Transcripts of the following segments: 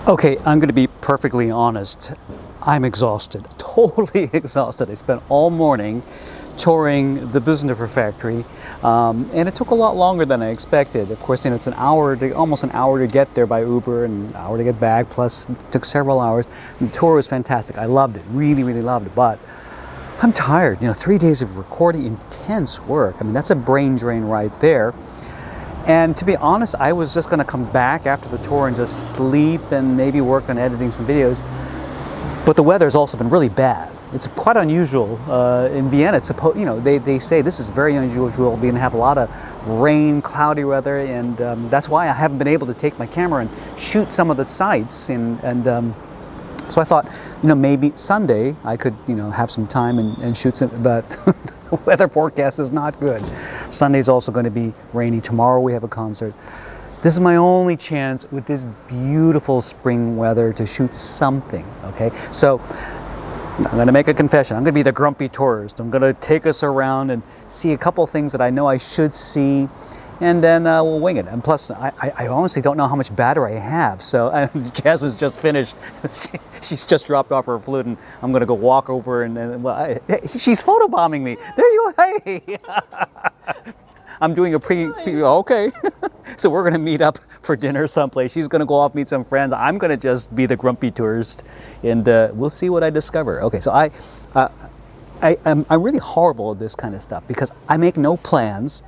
Okay, I'm going to be perfectly honest. I'm exhausted, totally exhausted. I spent all morning touring the Büsendorfer factory, and it took a lot longer than I expected. Of course, it's almost an hour to get there by Uber and an hour to get back, plus it took several hours. And the tour was fantastic. I loved it, really, really loved it, but I'm tired. 3 days of recording, intense work. I mean, that's a brain drain right there. And to be honest, I was just going to come back after the tour and just sleep and maybe work on editing some videos. But the weather's also been really bad. It's quite unusual. In Vienna, they say this is very unusual. We're going to have a lot of rain, cloudy weather, and that's why I haven't been able to take my camera and shoot some of the sights. So I thought, maybe Sunday I could, have some time and shoot some, but the weather forecast is not good. Sunday's also going to be rainy. Tomorrow we have a concert. This is my only chance with this beautiful spring weather to shoot something, okay? So I'm going to make a confession. I'm going to be the grumpy tourist. I'm going to take us around and see a couple things that I know I should see, and then we'll wing it. And plus, I honestly don't know how much battery I have. So Jasmine's just finished. She's just dropped off her flute, and I'm going to go walk over she's photobombing me. There you go. Hey. I'm doing a okay. So we're going to meet up for dinner someplace. She's going to go off, meet some friends. I'm going to just be the grumpy tourist, and we'll see what I discover. Okay, so I'm really horrible at this kind of stuff because I make no plans.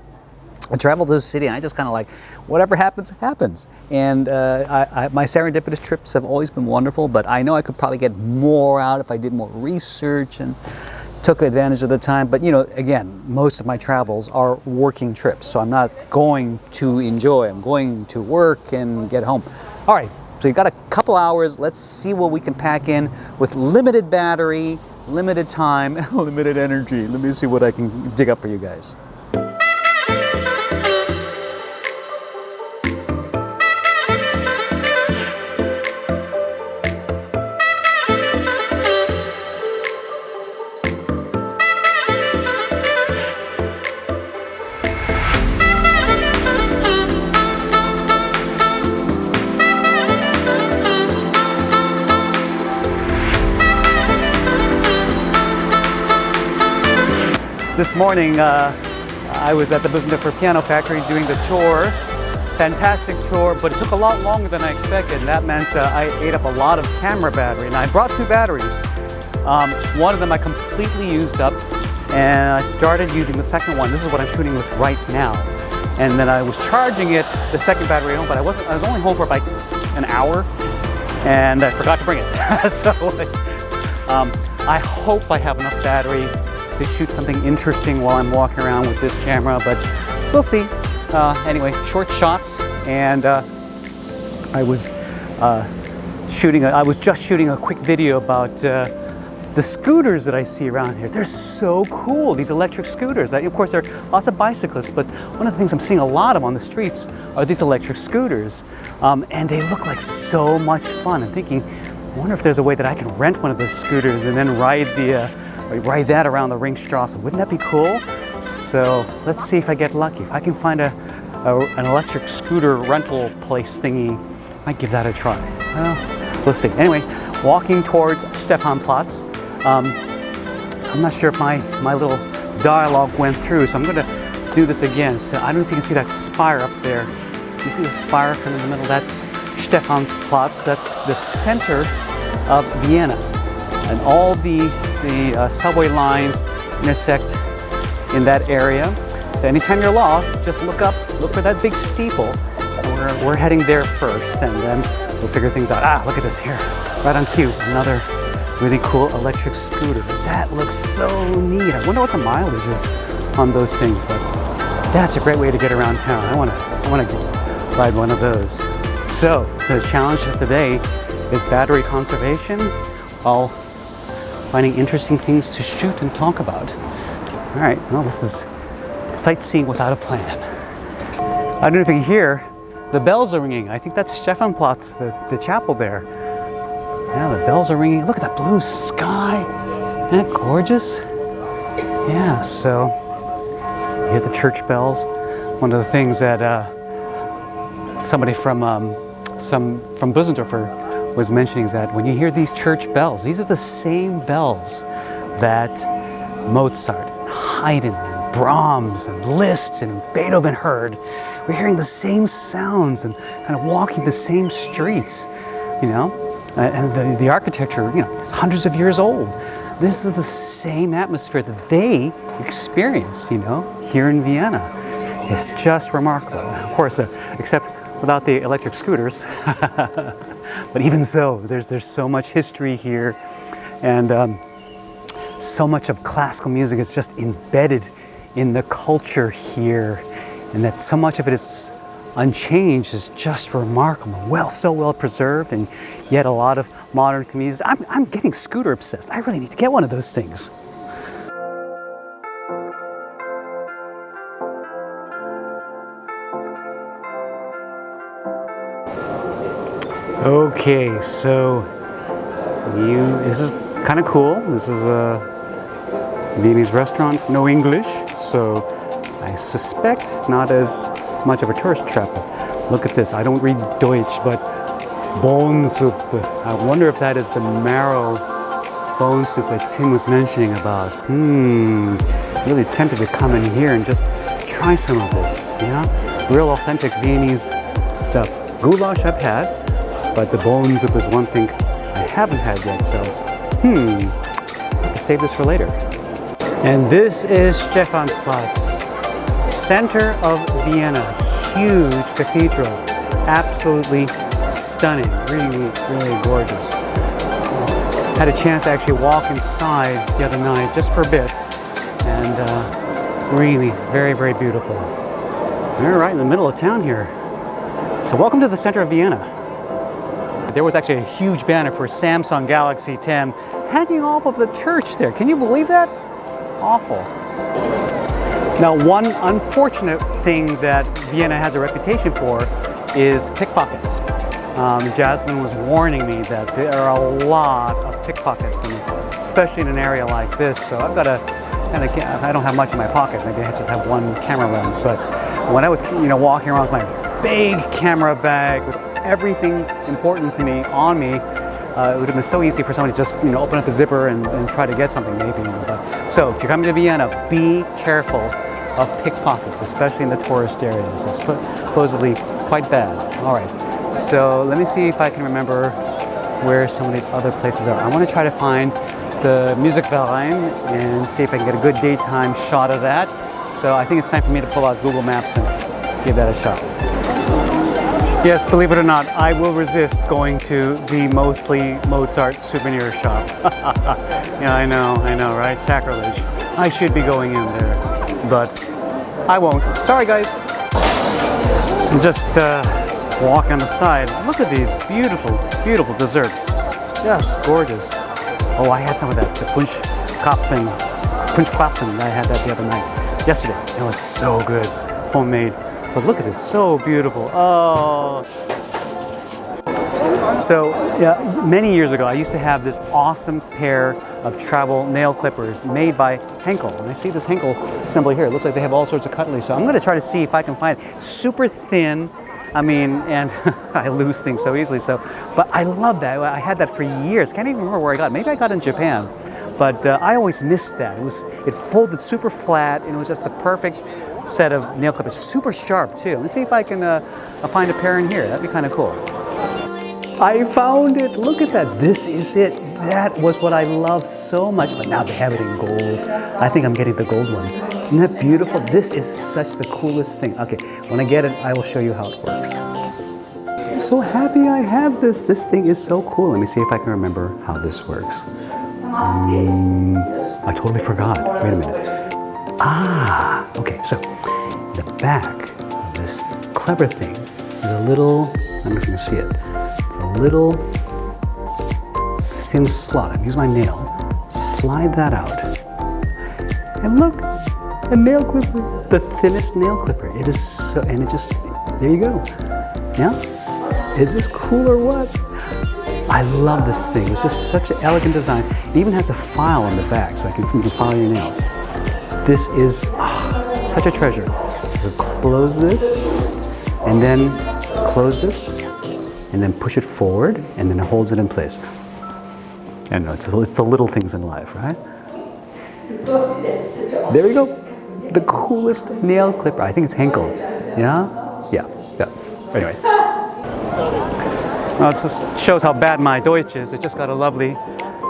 I travel to the city and I just kind of like, whatever happens, happens. And my serendipitous trips have always been wonderful, but I know I could probably get more out if I did more research and took advantage of the time. But again, most of my travels are working trips, so I'm not going to enjoy. I'm going to work and get home. All right, so you've got a couple hours. Let's see what we can pack in with limited battery, limited time, limited energy. Let me see what I can dig up for you guys. This morning, I was at the Büsendorfer piano factory doing the tour. Fantastic tour, but it took a lot longer than I expected, and that meant I ate up a lot of camera battery. And I brought 2 batteries. One of them I completely used up, and I started using the second one. This is what I'm shooting with right now. And then I was charging it, the second battery at home, but I was only home for like an hour, and I forgot to bring it. So I hope I have enough battery to shoot something interesting while I'm walking around with this camera, but we'll see. Anyway, short shots, and I was just shooting a quick video about the scooters that I see around here. They're so cool, these electric scooters. Of course, there are lots of bicyclists, but one of the things I'm seeing a lot of on the streets are these electric scooters, and they look like so much fun. I'm thinking, I wonder if there's a way that I can rent one of those scooters and then ride that around the Ringstrasse. Wouldn't that be cool? So let's see if I get lucky. If I can find an electric scooter rental place thingy, I might give that a try. Well, let's see. Anyway, walking towards Stephanplatz. I'm not sure if my little dialogue went through, so I'm going to do this again. So I don't know if you can see that spire up there. You see the spire kind of in the middle? That's Stephanplatz. That's the center of Vienna. And all the subway lines intersect in that area. So anytime you're lost, just look up, look for that big steeple. We're heading there first, and then we'll figure things out. Look at this here, right on cue, another really cool electric scooter. That looks so neat. I wonder what the mileage is on those things, but that's a great way to get around town. I want to ride one of those. So the challenge of the day is battery conservation while finding interesting things to shoot and talk about. All right, well, this is sightseeing without a plan. I don't know if you can hear, the bells are ringing. I think that's Stephanplatz, the chapel there. Yeah, the bells are ringing. Look at that blue sky. Isn't that gorgeous? Yeah, so you hear the church bells. One of the things that somebody from Büsendorfer was mentioning is that when you hear these church bells, these are the same bells that Mozart, Haydn, and Brahms, and Liszt, and Beethoven heard. We're hearing the same sounds and kind of walking the same streets, you know? And the architecture, you know, it's hundreds of years old. This is the same atmosphere that they experienced, you know, here in Vienna. It's just remarkable. Of course, except without the electric scooters. But even so, there's so much history here, and so much of classical music is just embedded in the culture here, and that so much of it is unchanged is just remarkable. So well preserved, and yet a lot of modern communities. I'm getting scooter obsessed. I really need to get one of those things. Okay, so this is kind of cool. This is a Viennese restaurant, no English, so I suspect not as much of a tourist trap. Look at this. I don't read Deutsch, but Bohnensuppe. I wonder if that is the marrow bone soup that Tim was mentioning about. Really tempted to come in here and just try some of this, you know? Real authentic Viennese stuff. Goulash I've had, but the Bohnensuppe is one thing I haven't had yet, so I'll have to save this for later. And this is Stephansplatz, center of Vienna. Huge cathedral, absolutely stunning, really, really gorgeous. Had a chance to actually walk inside the other night just for a bit, and really very, very beautiful. We're right in the middle of town here. So welcome to the center of Vienna. There was actually a huge banner for Samsung Galaxy 10 hanging off of the church there. Can you believe that? Awful. Now, one unfortunate thing that Vienna has a reputation for is pickpockets. Jasmine was warning me that there are a lot of pickpockets, and especially in an area like this. So I've got to I don't have much in my pocket. Maybe I just have one camera lens. But when I was, walking around with my big camera bag with everything important to me on me, it would have been so easy for somebody to just, open up a zipper and try to get something, maybe. So if you're coming to Vienna, be careful of pickpockets, especially in the tourist areas. It's supposedly quite bad. All right, so let me see if I can remember where some of these other places are. I want to try to find the Musikverein and see if I can get a good daytime shot of that. So I think it's time for me to pull out Google Maps and give that a shot. Yes, believe it or not, I will resist going to the mostly Mozart souvenir shop. Yeah, I know, right? Sacrilege. I should be going in there, but I won't. Sorry, guys. Just walk on the side. Look at these beautiful, beautiful desserts. Just gorgeous. Oh, I had some of that, the Punschklapfen I had that the other night, yesterday. It was so good, homemade. But look at this, so beautiful. Oh. So, many years ago, I used to have this awesome pair of travel nail clippers made by Henkel. And I see this Henkel symbol here. It looks like they have all sorts of cutlery. So I'm going to try to see if I can find it. Super thin. And I lose things so easily. But I love that. I had that for years. Can't even remember where I got it. Maybe I got it in Japan. But I always missed that. It folded super flat, and it was just the perfect set of nail clippers. Super sharp too. Let's see if I can find a pair in here. That'd be kind of cool. I found it. Look at that. This is it. That was what I loved so much. But now they have it in gold. I think I'm getting the gold one. Isn't that beautiful? This is such the coolest thing. Okay, when I get it, I will show you how it works. I'm so happy I have this. This thing is so cool. Let me see if I can remember how this works. I totally forgot. Wait a minute. Okay, so the back of this clever thing is a little, I don't know if you can see it, it's a little thin slot. I'm using my nail, slide that out, and look, a nail clipper, the thinnest nail clipper. It is so, and it just, there you go. Yeah? Is this cool or what? I love this thing. It's just such an elegant design. It even has a file on the back, so you can file your nails. This is such a treasure. You close this, and then close this, and then push it forward, and then it holds it in place. I know, it's the little things in life, right? There we go. The coolest nail clipper. I think it's Henkel. Yeah? Yeah. Anyway. Well, it just shows how bad my Deutsch is. I just got a lovely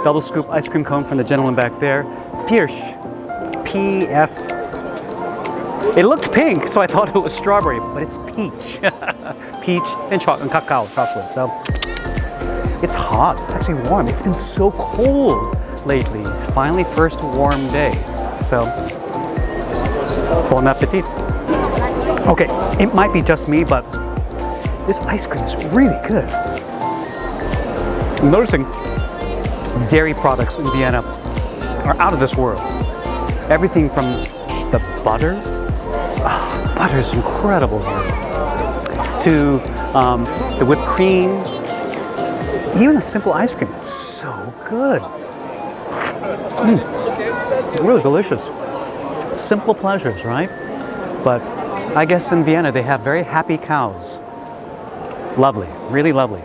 double scoop ice cream cone from the gentleman back there. Pfirsch. P-F. It looked pink, so I thought it was strawberry, but it's peach. Peach and cacao chocolate. So it's hot. It's actually warm. It's been so cold lately. Finally, first warm day. So, bon appetit. Okay, it might be just me, but this ice cream is really good. I'm noticing dairy products in Vienna are out of this world. Everything from the butter, butter is incredible here, to the whipped cream, even a simple ice cream. It's so good. Really delicious. Simple pleasures, right? But I guess in Vienna they have very happy cows. Lovely, really lovely.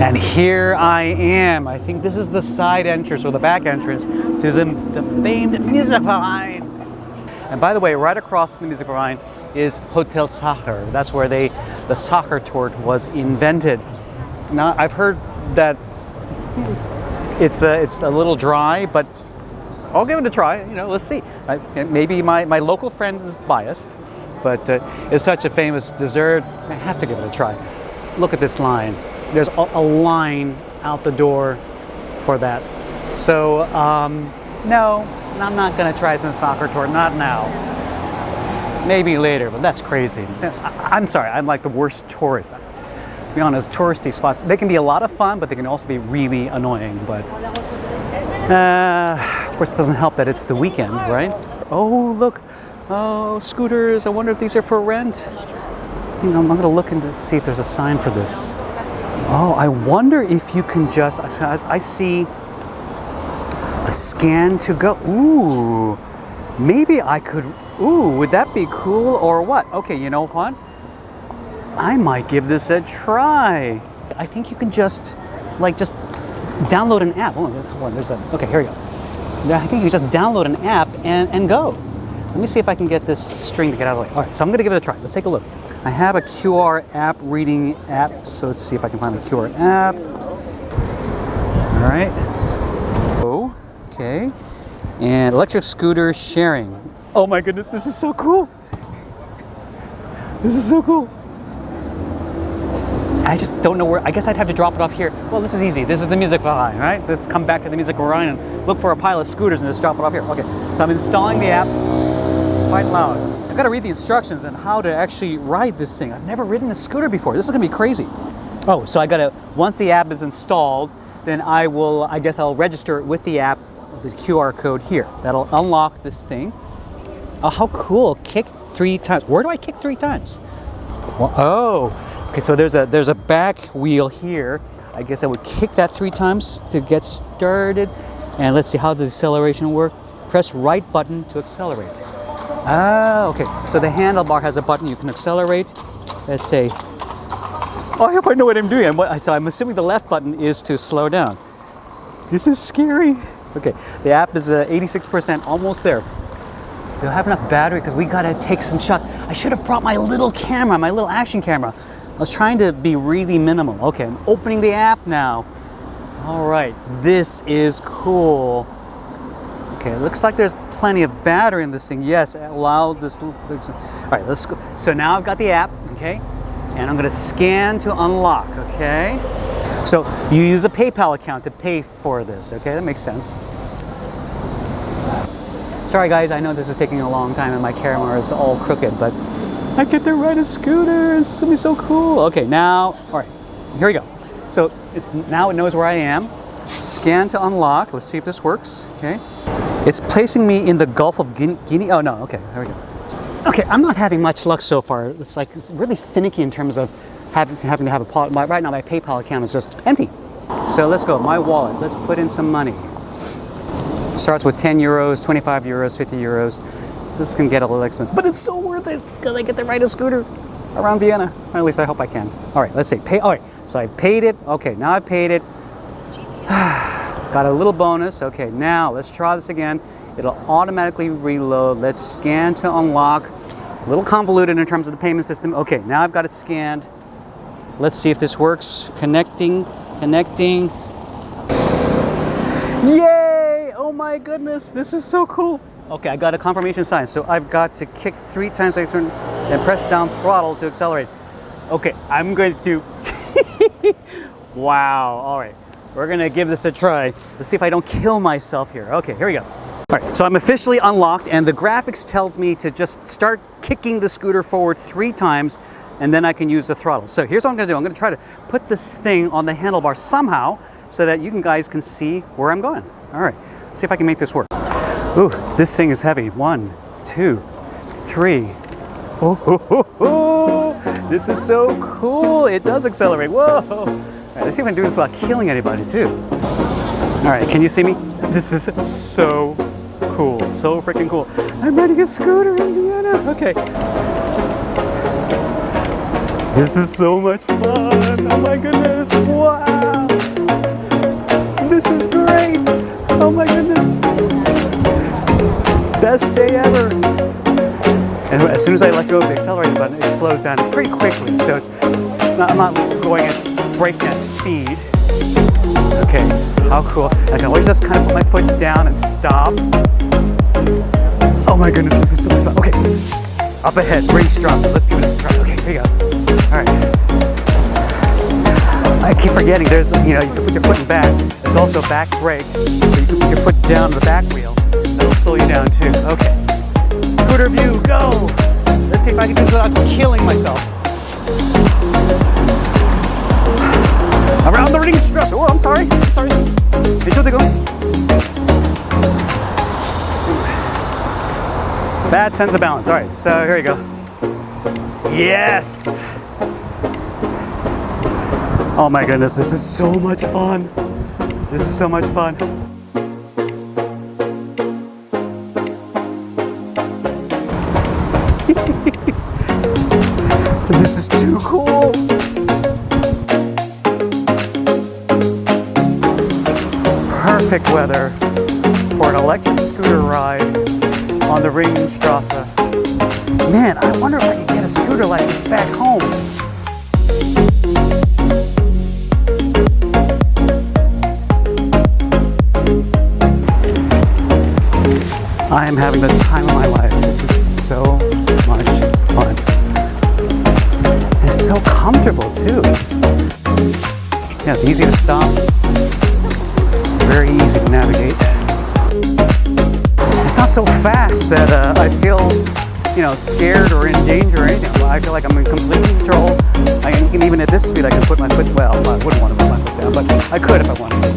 And here I am. I think this is the side entrance or the back entrance to the famed Musikverein. And by the way, right across from the Musikverein is Hotel Sacher. That's where the Sacher torte was invented. Now, I've heard that it's a little dry, but I'll give it a try. You know, let's see. Maybe my local friend is biased, but it's such a famous dessert. I have to give it a try. Look at this line. There's a line out the door for that. So, no, I'm not going to try some Sacher torte. Not now. Maybe later, but that's crazy. I'm sorry. I'm like the worst tourist. To be honest, touristy spots, they can be a lot of fun, but they can also be really annoying. But of course, it doesn't help that it's the weekend, right? Oh, look. Oh, scooters. I wonder if these are for rent. You know, I'm going to look and see if there's a sign for this. Oh, I wonder if you can just, I see a scan to go. Ooh, maybe I could, ooh, would that be cool or what? Okay, you know what? I might give this a try. I think you can just download an app. Okay, here we go. I think you just download an app and go. Let me see if I can get this string to get out of the way. All right, so I'm gonna give it a try. Let's take a look. I have a QR app reading app, so let's see if I can find the QR app. All right. Oh, okay. And electric scooter sharing. Oh my goodness, this is so cool. This is so cool. I just don't know where, I guess I'd have to drop it off here. Well, this is easy. This is the Musikverein, right? So just come back to the Musikverein and look for a pile of scooters and just drop it off here. Okay, so I'm installing the app quite loud. I've got to read the instructions on how to actually ride this thing. I've never ridden a scooter before. This is gonna be crazy. Oh, so once the app is installed, then I guess I'll register it with the app, the QR code here. That'll unlock this thing. Oh, how cool. Kick 3 times. Where do I kick 3 times? Well, oh. Okay, so there's a back wheel here. I guess I would kick that 3 times to get started. And let's see, how does the acceleration work? Press right button to accelerate. Ah, okay. So the handlebar has a button you can accelerate. Let's say, oh, I hope I know what I'm doing. So I'm assuming the left button is to slow down. This is scary. Okay, the app is 86%, almost there. We'll have enough battery because we gotta take some shots. I should have brought my little camera, my little action camera. I was trying to be really minimal. Okay, I'm opening the app now. All right, this is cool. Okay, it looks like there's plenty of battery in this thing. Yes, allow this. All right, let's go. So now I've got the app, okay? And I'm gonna scan to unlock, okay? So you use a PayPal account to pay for this, okay? That makes sense. Sorry guys, I know this is taking a long time and my camera is all crooked, but I get to ride a scooter. This is gonna be so cool. Okay, now, all right, here we go. So now it knows where I am. Scan to unlock. Let's see if this works, okay? It's placing me in the Gulf of Guinea. Oh no, okay, there we go. Okay, I'm not having much luck so far. It's really finicky in terms of having to have right now my PayPal account is just empty. So let's go, my wallet. Let's put in some money. It starts with 10 euros, 25 euros, 50 euros. This can get a little expensive, but it's so worth it because I get to ride a scooter. around Vienna. Or at least I hope I can. All right, let's see. Pay. All right, so I paid it. Okay, now I paid it. Got a little bonus. Okay, now let's try this again. It'll automatically reload. Let's scan to unlock. A little convoluted in terms of the payment system. Okay, now I've got it scanned. Let's see if this works. Connecting. Yay! Oh my goodness, this is so cool. Okay, I got a confirmation sign. So I've got to kick 3 times and press down throttle to accelerate. Okay, I'm going to... Wow, all right. We're gonna give this a try. Let's see if I don't kill myself here. Okay, here we go. All right, so I'm officially unlocked and the graphics tells me to just start kicking the scooter forward 3 times and then I can use the throttle. So here's what I'm gonna do. I'm gonna try to put this thing on the handlebar somehow so that you guys can see where I'm going. All right, let's see if I can make this work. Ooh, this thing is heavy. 1, 2, 3. Oh, this is so cool. It does accelerate. Whoa. All right, let's see if I can do this without killing anybody too. All right, can you see me? This is so cool, so freaking cool. I'm riding a scooter in Vienna. Okay. This is so much fun. Oh my goodness, wow. This is great. Oh my goodness. Best day ever. And as soon as I let go of the accelerator button, it slows down pretty quickly. So it's not, I'm not going at breakneck speed. Okay, how cool. I can always just kind of put my foot down and stop. Oh my goodness, this is so much fun. Okay, up ahead, Ringstrasse. Let's give this a try. Okay, here you go. All right. I keep forgetting there's, you know, you can put your foot in back. There's also back brake, so you can put your foot down on the back wheel. That'll slow you down too. Okay. Scooter view, go! Let's see if I can do this without killing myself. Around the Ringstrasse. Oh, I'm sorry. Entschuldigung. Bad sense of balance. All right, so here you go. Yes! Oh my goodness, this is so much fun. This is so much fun. This is too cool. Perfect weather for an electric scooter ride on the Ringstrasse. Man, I wonder if I could get a scooter like this back home. I am having the time of my life. This is so much fun. It's so comfortable too. It's easy to stop, very easy to navigate. It's not so fast that I feel, you know, scared or in danger or anything. I feel like I'm in complete control. I can even at this speed I can put my foot, well, I wouldn't want to put my foot down, but I could if I wanted to.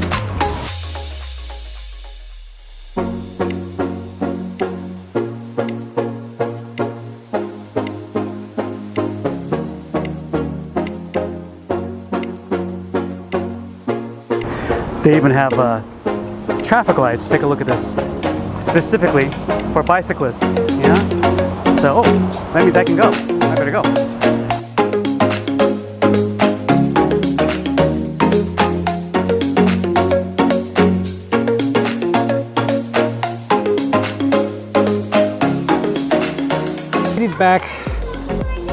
They even have traffic lights. Take a look at this. Specifically for bicyclists, yeah? So, that means I can go. I better go. Headed back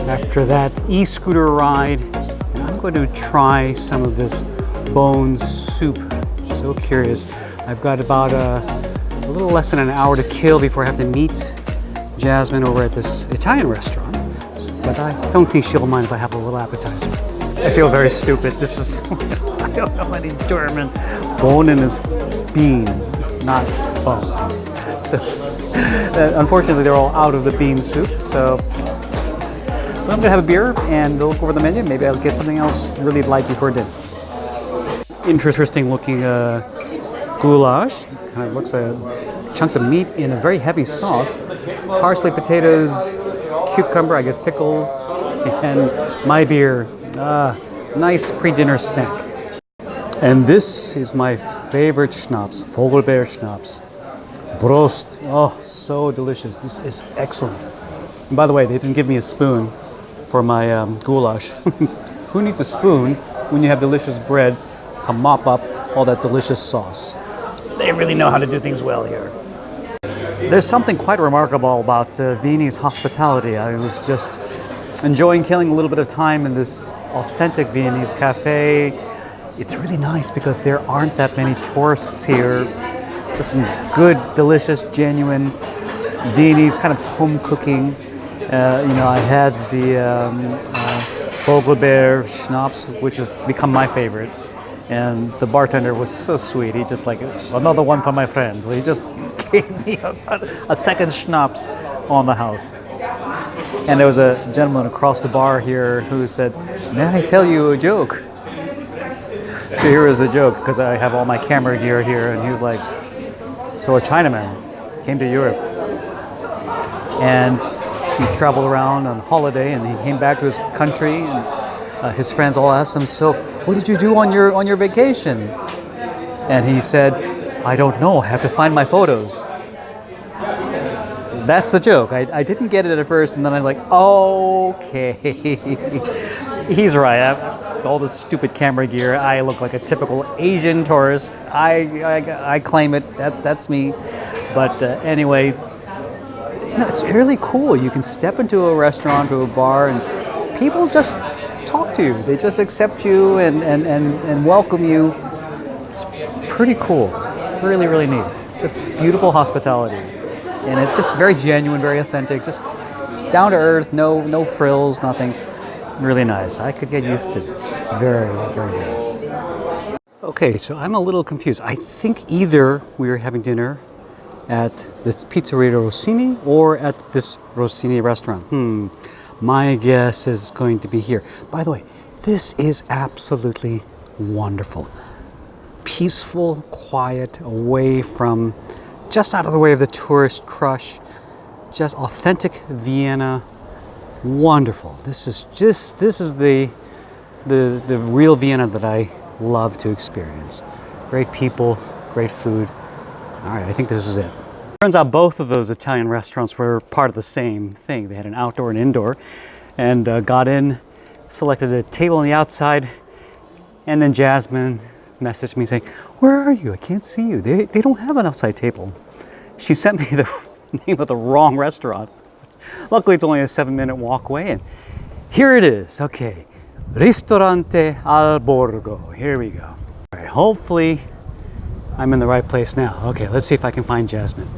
after that e-scooter ride, and I'm going to try some of this bone soup. So curious. I've got about a little less than an hour to kill before I have to meet Jasmine over at this Italian restaurant. But I don't think she'll mind if I have a little appetizer. I feel very stupid. This is, I don't know any German. Bohnen is bean, not bone. So, unfortunately, they're all out of the bean soup. So, but I'm gonna have a beer and look over the menu. Maybe I'll get something else really light before dinner. Interesting looking goulash. Kind of looks like chunks of meat in a very heavy sauce. Parsley, potatoes, cucumber, I guess pickles, and my beer. Nice pre-dinner snack. And this is my favorite schnapps, Vogelbeer schnapps. Prost. Oh, so delicious. This is excellent. And by the way, they didn't give me a spoon. for my goulash. Who needs a spoon when you have delicious bread to mop up all that delicious sauce? They really know how to do things well here. There's something quite remarkable about Viennese hospitality. I was just enjoying killing a little bit of time in this authentic Viennese cafe. It's really nice because there aren't that many tourists here. Just some good, delicious, genuine Viennese kind of home cooking. I had the Vogelbeer schnapps, which has become my favorite. And the bartender was so sweet. He just like, another one for my friends. So he just gave me a second schnapps on the house. And there was a gentleman across the bar here who said, "May I tell you a joke?" So here is the joke, because I have all my camera gear here. And he was like, so a Chinaman came to Europe. And he traveled around on holiday, and he came back to his country, and his friends all asked him, "So, what did you do on your vacation?" And he said, "I don't know. I have to find my photos." That's the joke. I didn't get it at first, and then I'm like, okay, he's right. I have all this stupid camera gear. I look like a typical Asian tourist. I claim it. That's me. But anyway. It's really cool. You can step into a restaurant or a bar and people just talk to you. They just accept you and welcome you. It's pretty cool. Really, really neat. Just beautiful hospitality. And it's just very genuine, very authentic, just down to earth, no frills, nothing. Really nice. I could get used to this. Very, very nice. Okay, so I'm a little confused. I think either we are having dinner at this Pizzeria Rossini or at this Rossini restaurant. My guess is going to be here. By the way, this is absolutely wonderful. Peaceful, quiet, away from, just out of the way of the tourist crush. Just authentic Vienna. Wonderful. This is the real Vienna that I love to experience. Great people, great food. All right, I think this is it. Turns out both of those Italian restaurants were part of the same thing. They had an outdoor and indoor, and got in, selected a table on the outside, and then Jasmine messaged me saying, "Where are you? I can't see you. They don't have an outside table." She sent me the name of the wrong restaurant. Luckily, it's only a 7-minute walk away, and here it is. Okay, Ristorante al Borgo. Here we go. All right, hopefully I'm in the right place now. Okay, let's see if I can find Jasmine.